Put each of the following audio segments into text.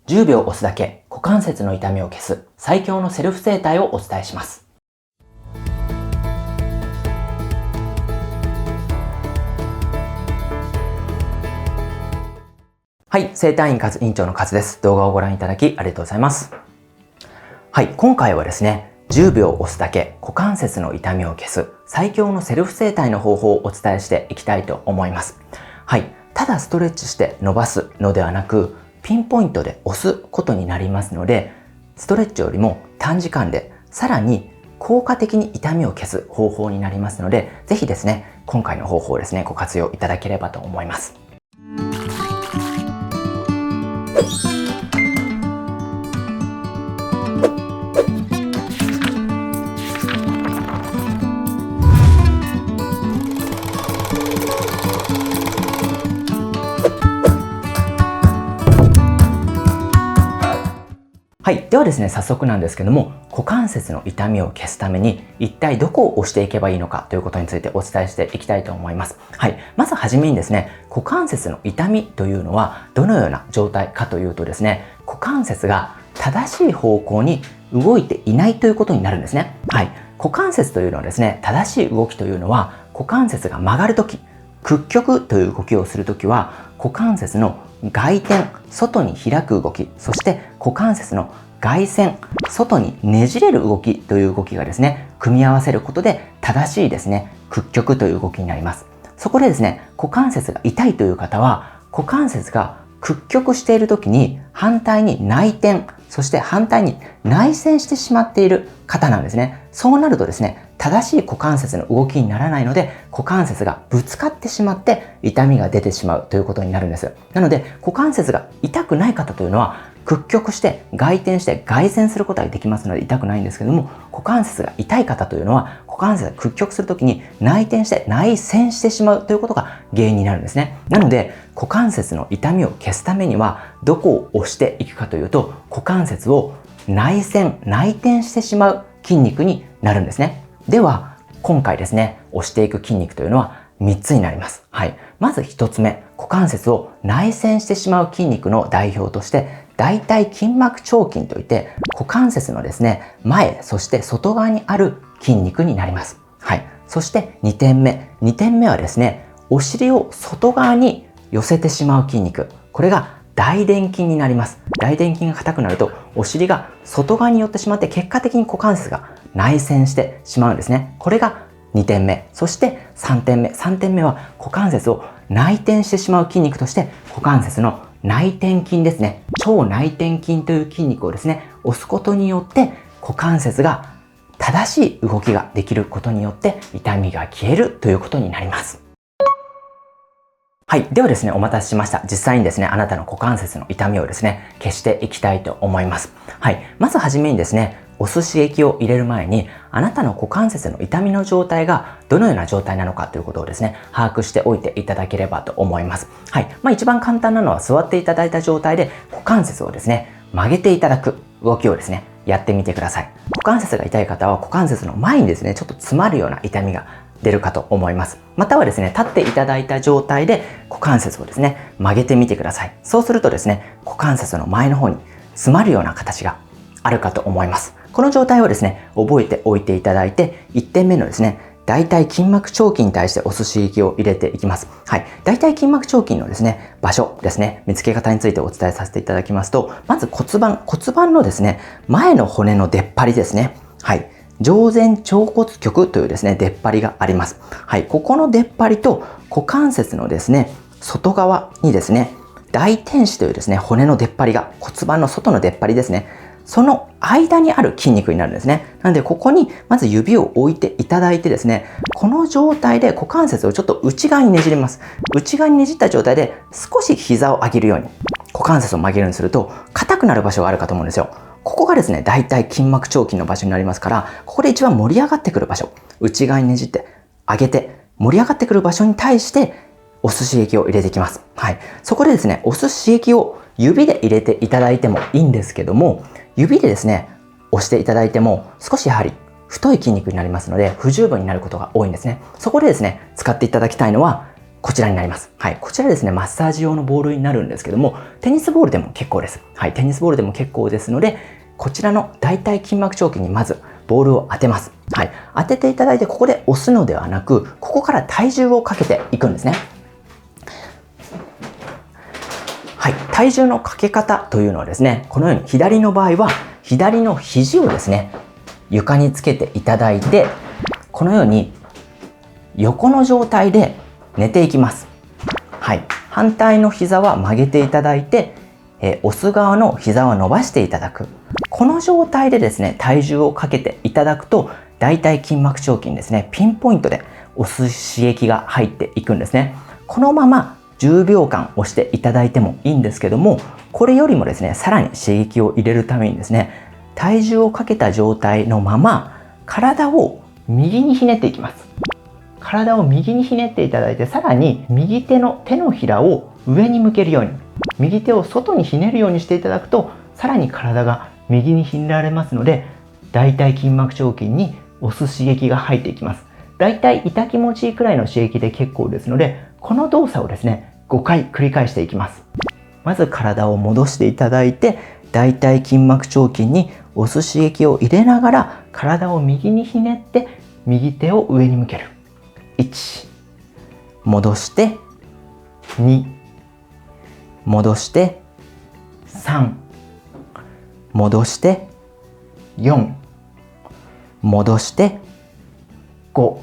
10秒押すだけ股関節の痛みを消す最強のセルフ整体をお伝えします。はい、整体院カズ院長のカズです。動画をご覧いただきありがとうございます。はい、今回はですね、10秒押すだけ股関節の痛みを消す最強のセルフ整体の方法をお伝えしていきたいと思います。はい、ただストレッチして伸ばすのではなく、ピンポイントで押すことになりますので、ストレッチよりも短時間でさらに効果的に痛みを消す方法になりますので、ぜひですね、今回の方法をですね、ご活用いただければと思います。はい。ではですね、早速なんですけども、股関節の痛みを消すために、一体どこを押していけばいいのかということについてお伝えしていきたいと思います。はい。まずはじめにですね、股関節の痛みというのはどのような状態かというとですね、股関節が正しい方向に動いていないということになるんですね。はい。股関節というのはですね、正しい動きというのは、股関節が曲がるとき、屈曲という動きをするときは、股関節の外転、外に開く動き、そして股関節の外旋、外にねじれる動きという動きがですね、組み合わせることで正しいですね、屈曲という動きになります。そこでですね、股関節が痛いという方は、股関節が屈曲している時に反対に内転、そして反対に内旋してしまっている方なんですね。そうなるとですね、正しい股関節の動きにならないので、股関節がぶつかってしまって痛みが出てしまうということになるんです。なので、股関節が痛くない方というのは、屈曲して外転して外旋することができますので痛くないんですけども、股関節が痛い方というのは、股関節が屈曲するときに内転して内旋してしまうということが原因になるんですね。なので、股関節の痛みを消すためには、どこを押していくかというと、股関節を内旋、内転してしまう筋肉になるんですね。では、今回ですね、押していく筋肉というのは3つになります。はい。まず1つ目、股関節を内旋してしまう筋肉の代表として、大腿筋膜腸筋といって、股関節のですね、前、そして外側にある筋肉になります。はい。そして2点目。2点目はですね、お尻を外側に寄せてしまう筋肉。これが大臀筋になります。大臀筋が硬くなると、お尻が外側に寄ってしまって、結果的に股関節が内旋してしまうんですね。これが2点目。そして3点目。3点目は股関節を内転してしまう筋肉として、股関節の内転筋ですね。超内転筋という筋肉をですね、押すことによって、股関節が正しい動きができることによって、痛みが消えるということになります。はい。ではですね、お待たせしました。実際にですね、あなたの股関節の痛みをですね、消していきたいと思います。はい。まずはじめにですね、押す刺激を入れる前に、あなたの股関節の痛みの状態がどのような状態なのかということをですね、把握しておいていただければと思います。はい。一番簡単なのは座っていただいた状態で股関節をですね、曲げていただく動きをですね、やってみてください。股関節が痛い方は股関節の前にですね、ちょっと詰まるような痛みが出るかと思います。またはですね、立っていただいた状態で股関節をですね、曲げてみてください。そうするとですね、股関節の前の方に詰まるような形があるかと思います。この状態をですね、覚えておいていただいて、1点目のですね、大腿筋膜腸筋に対して押す刺激を入れていきます。はい。大腿筋膜腸筋のですね、場所ですね、見つけ方についてお伝えさせていただきますと、まず骨盤のですね、前の骨の出っ張りですね。はい。上前腸骨極というですね、出っ張りがあります。はい。ここの出っ張りと股関節のですね、外側にですね、大天子というですね、骨の出っ張りが骨盤の外の出っ張りですね。その間にある筋肉になるんですね。なので、ここにまず指を置いていただいてですね、この状態で股関節をちょっと内側にねじります。内側にねじった状態で少し膝を上げるように、股関節を曲げるようにすると、硬くなる場所があるかと思うんですよ。ここがですね、大腿筋膜腸筋の場所になりますから、ここで一番盛り上がってくる場所、内側にねじって上げて盛り上がってくる場所に対して押す刺激を入れていきます。はい。そこでですね、押す刺激を指で入れていただいてもいいんですけども、指でですね、押していただいても少しやはり太い筋肉になりますので不十分になることが多いんですね。そこでですね、使っていただきたいのはこちらになります。はい。こちらですね、マッサージ用のボールになるんですけども、テニスボールでも結構です。はい。テニスボールでも結構ですので、こちらの大腿筋膜張筋にまずボールを当てます。はい。当てていただいて、ここで押すのではなく、ここから体重をかけていくんですね。はい。体重のかけ方というのはですね、このように左の場合は、左の肘をですね、床につけていただいて、このように横の状態で寝ていきます。はい。反対の膝は曲げていただいて、押す側の膝は伸ばしていただく。この状態でですね、体重をかけていただくと、大腿筋膜張筋ですね、ピンポイントで押す刺激が入っていくんですね。このまま10秒間押していただいてもいいんですけども、これよりもですね、さらに刺激を入れるためにですね、体重をかけた状態のまま、体を右にひねっていきます。体を右にひねっていただいて、さらに右手の手のひらを上に向けるように、右手を外にひねるようにしていただくと、さらに体が右にひねられますので、大腿筋膜張筋に押す刺激が入っていきます。だいたい痛気持ちいいくらいの刺激で結構ですので、この動作をですね、5回繰り返していきます。まず体を戻していただいて、大腿筋膜張筋に押す刺激を入れながら、体を右にひねって、右手を上に向ける。1、戻して、2、戻して、3、戻して、4、戻して、5、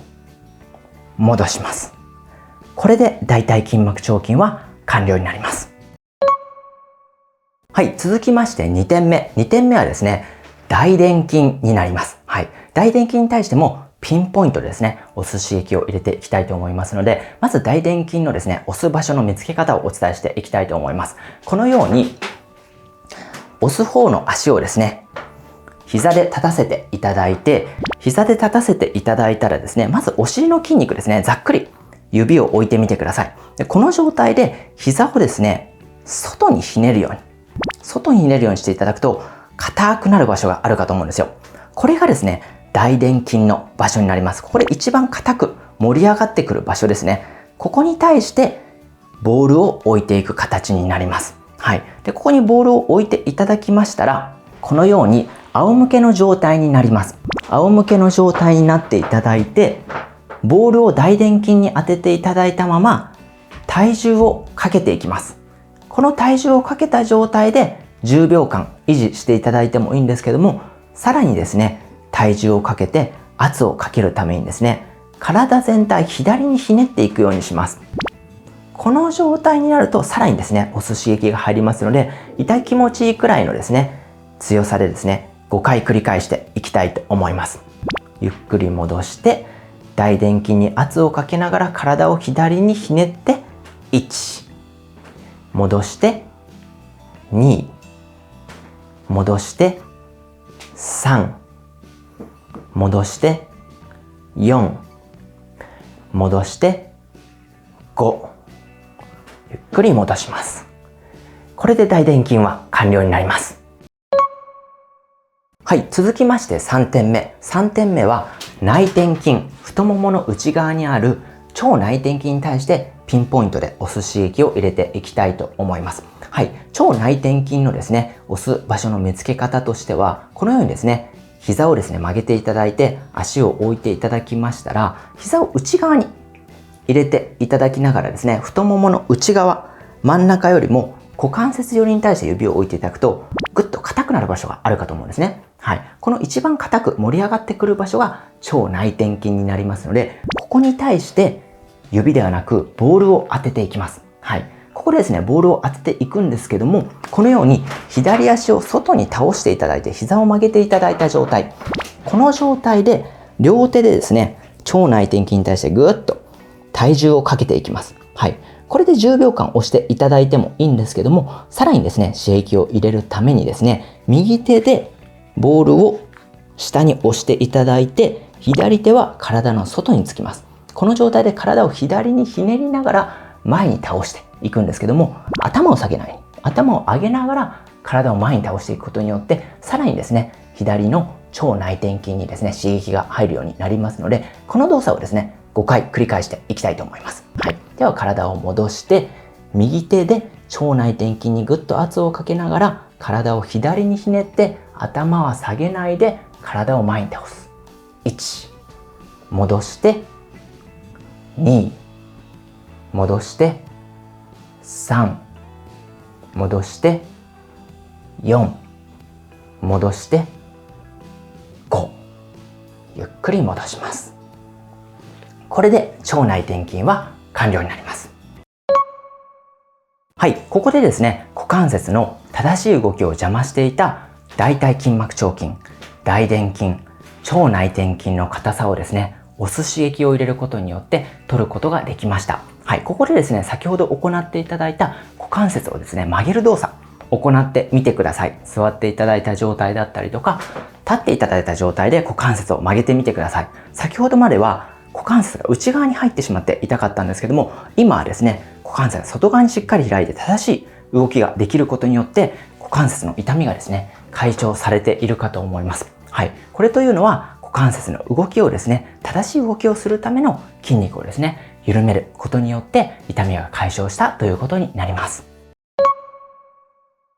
戻します。これで大腿筋膜張筋は完了になります。はい、続きまして2点目。2点目はですね、大臀筋になります。はい、大臀筋に対してもピンポイントでですね、押す刺激を入れていきたいと思いますので、まず大臀筋のですね、押す場所の見つけ方をお伝えしていきたいと思います。このように、押す方の足をですね、膝で立たせていただいて、膝で立たせていただいたらですね、まずお尻の筋肉ですね、ざっくり指を置いてみてください。でこの状態で膝をですね、外にひねるようにしていただくと、硬くなる場所があるかと思うんですよ。これがですね、大臀筋の場所になります。これ一番硬く盛り上がってくる場所ですね。ここに対してボールを置いていく形になります。はい。で、ここにボールを置いていただきましたら、このように仰向けの状態になります。仰向けの状態になっていただいて、ボールを大臀筋に当てていただいたまま、体重をかけていきます。この体重をかけた状態で10秒間維持していただいてもいいんですけども、さらにですね、体重をかけて圧をかけるためにですね、体全体左にひねっていくようにします。この状態になるとさらにですね、押す刺激が入りますので、痛気持ちいいくらいのですね、強さでですね、5回繰り返していきたいと思います。ゆっくり戻して、大臀筋に圧をかけながら体を左にひねって、1、戻して、2、戻して、3、戻して、4、戻して、5、ゆっくり戻します。これで大臀筋は完了になります。はい、続きまして3点目。3点目は内転筋、太ももの内側にある超内転筋に対してピンポイントで押す刺激を入れていきたいと思います。はい、超内転筋のですね、押す場所の見つけ方としては、このようにですね、膝をですね、曲げていただいて、足を置いていただきましたら、膝を内側に入れていただきながらですね、太ももの内側、真ん中よりも股関節寄りに対して指を置いていただくと、ぐっと硬くなる場所があるかと思うんですね。はい。この一番硬く盛り上がってくる場所が超内転筋になりますので、ここに対して指ではなくボールを当てていきます。はい。ここでですね、ボールを当てていくんですけども、このように左足を外に倒していただいて、膝を曲げていただいた状態。この状態で、両手でですね、超内転筋に対してぐっと体重をかけていきます。はい。これで10秒間押していただいてもいいんですけども、さらにですね、刺激を入れるためにですね、右手でボールを下に押していただいて、左手は体の外につきます。この状態で体を左にひねりながら前に倒していくんですけども、頭を下げない。頭を上げながら体を前に倒していくことによって、さらにですね、左の超内転筋にですね、刺激が入るようになりますので、この動作をですね、5回繰り返していきたいと思います。はい。では体を戻して、右手で腸内転筋にぐっと圧をかけながら体を左にひねって、頭は下げないで体を前に倒す。1、戻して、2、戻して、3、戻して、4、戻して、5、ゆっくり戻します。これで腸内転筋は完了になります。はい、ここでですね、股関節の正しい動きを邪魔していた大腿筋膜腸筋、大臀筋、腸内転筋の硬さをですね、押す刺激を入れることによって取ることができました。はい、ここでですね、先ほど行っていただいた股関節をですね、曲げる動作、行ってみてください。座っていただいた状態だったりとか、立っていただいた状態で股関節を曲げてみてください。先ほどまでは股関節が内側に入ってしまって痛かったんですけども、今はですね、股関節が外側にしっかり開いて正しい動きができることによって、股関節の痛みがですね、解消されているかと思います。はい。これというのは、股関節の動きをですね、正しい動きをするための筋肉をですね、緩めることによって痛みが解消したということになります。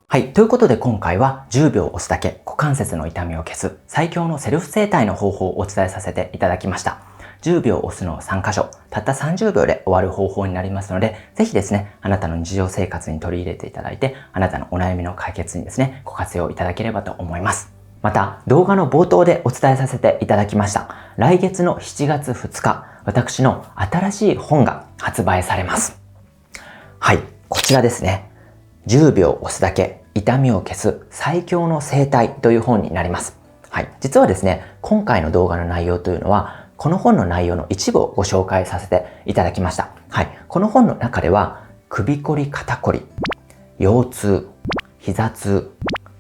はい。ということで今回は10秒押すだけ股関節の痛みを消す最強のセルフ整体の方法をお伝えさせていただきました。10秒押すのを3箇所、たった30秒で終わる方法になりますので、ぜひですね、あなたの日常生活に取り入れていただいて、あなたのお悩みの解決にですね、ご活用いただければと思います。また、動画の冒頭でお伝えさせていただきました。来月の7月2日、私の新しい本が発売されます。はい、こちらですね。10秒押すだけ痛みを消す最強の整体という本になります。はい、実はですね、今回の動画の内容というのは、この本の内容の一部をご紹介させていただきました。はい、この本の中では、首こり、肩こり、腰痛、膝痛、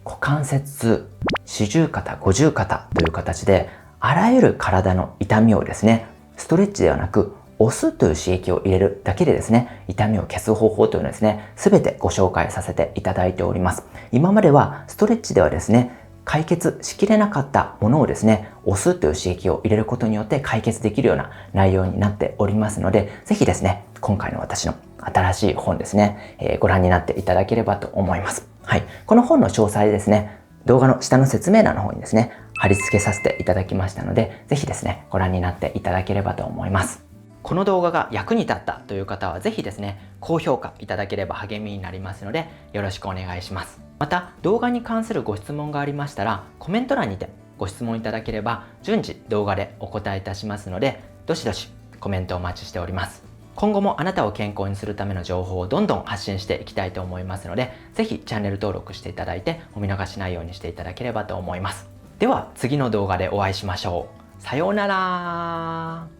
股関節痛、四十肩、五十肩という形で、あらゆる体の痛みをですね、ストレッチではなく、押すという刺激を入れるだけでですね、痛みを消す方法というのをですね、すべてご紹介させていただいております。今まではストレッチではですね、解決しきれなかったものをですね、押すという刺激を入れることによって解決できるような内容になっておりますので、ぜひですね、今回の私の新しい本ですね、ご覧になっていただければと思います。はい。この本の詳細ですね、動画の下の説明欄の方にですね、貼り付けさせていただきましたので、ぜひですね、ご覧になっていただければと思います。この動画が役に立ったという方はぜひですね、高評価いただければ励みになりますので、よろしくお願いします。また、動画に関するご質問がありましたら、コメント欄にてご質問いただければ、順次動画でお答えいたしますので、どしどしコメントお待ちしております。今後もあなたを健康にするための情報をどんどん発信していきたいと思いますので、ぜひチャンネル登録していただいて、お見逃しないようにしていただければと思います。では、次の動画でお会いしましょう。さようなら。